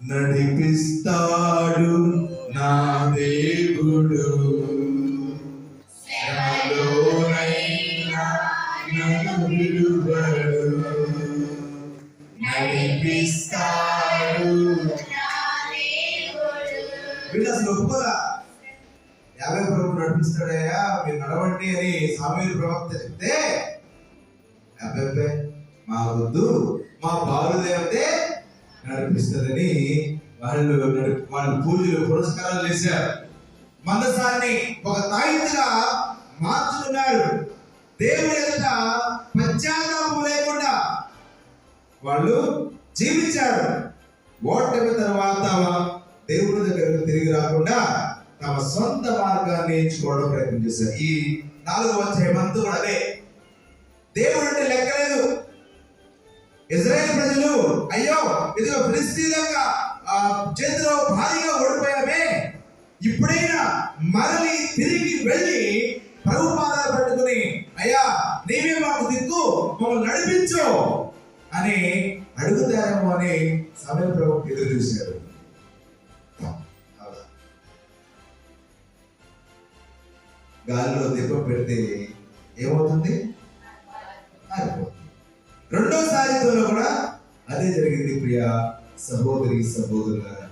నడిపిస్తాడు నా దేవుడు, శ్రమలోనైనా నన్ను విడువడు. నడిపిస్తాడు వీళ్ళు అసలు ఒప్పుకోరా. యాభై ప్రభు నడిపిస్తాడయ్యా, మీరు నడవండి అని సామూయేలు ప్రవక్త చెప్తే, అబ్బాయి మా వద్దు, మా బాలుదేవతే నడిపిస్తుందని వాళ్ళు పూజలు పురస్కారాలు చేశారు. మందసాన్ని ఒక తాయితుగా మార్చుకున్నారు. దేవుని ఎదుట పశ్చాత్తాపం లేకుండా వాళ్ళు జీవించారు. ఓటమి తర్వాత దేవుడి దగ్గరకు తిరిగి రాకుండా తమ సొంత మార్గాన్ని ఎంచుకోవడం ప్రయత్నం చేశారు. ఈ 4వ అధ్యాయం అంతా కూడా అదే. దేవుడు అంటే లెక్కలేదు. ఇజ్రాయేల్ ప్రజలు అయ్యో ఇదిగో ఫిలిష్తీయుల చేతిలో భారీగా ఓడిపోయామే, ఇప్పుడైనా మరలి తిరిగి వెళ్ళి ప్రభు పాదాలు పట్టుకుని అయ్యా నీవే మాకు దిక్కు, మమ్మల్ని నడిపించు అని అడుగుతారేమో అని సమయం ప్రభు ఎదురు చూశారు. గాలిలో దీపం పెడితే ఏమవుతుంది? ఆరిపోతుంది. రెండోసారితో కూడా అదే జరిగింది. ప్రియ సహోదరి సహోదరులారా,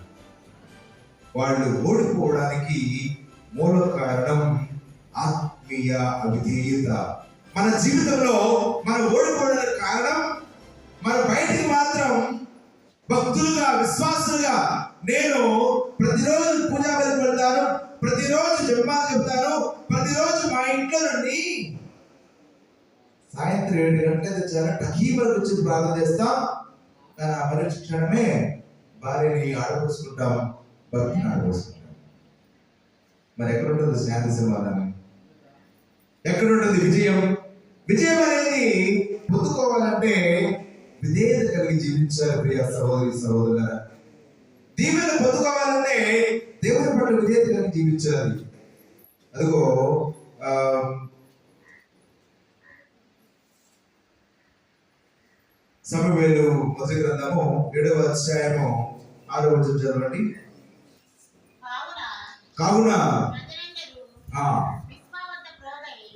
వాళ్ళు ఓడిపోవడానికి మూల కారణం ఆత్మీయ అవిధేయత. మన జీవితంలో మనం ఓడిపోవడానికి కారణం, మన బయటికి మాత్రం భక్తులుగా విశ్వాసులుగా నేను ప్రతిరోజు పూజా బలికి వెళ్తాను, ప్రతిరోజు జపమాల చెప్తాను, ప్రతిరోజు మా ఇంట్లో నుండి సాయంత్రం 7 గంటలకు చాలా టకీ వరకు వచ్చి ప్రార్థన చేస్తాం. కానీ ఆ మరుక్ష క్షణమే భార్యని ఆడపోసుకుంటాం, భక్తిని ఆడపోసుకుంటాం. మరి ఎక్కడుంటుంది శాంతి సమాధానం? ఎక్కడుంటుంది విజయం? విజయం అనేది పొందుకోవాలంటే విధేయత కలిగి జీవించాలి. ప్రియ సహోదరి సహోదరులారా, దీవెన పొందుకోవాలంటే దేవుని పట్ల విధేయత కలిగి జీవించాలి. అదిగో సమూయేలు మొదటి గ్రంథము 7వ అధ్యాయము 6వ వచనం చదవండి. కావున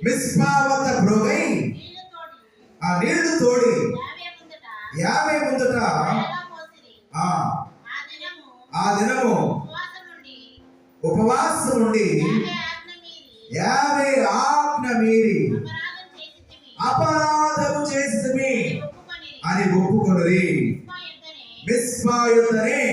మిస్పా వద్ద ప్రోగై ఆ నీళ్లు తోడి యావే ముందట ఆ దినము ఉపవాసం నుండి యావే ఆజ్ఞ మీరి అపరాధము చేసితిమి అని ఒప్పుకొన్నది. మిస్పా యుద్ధనే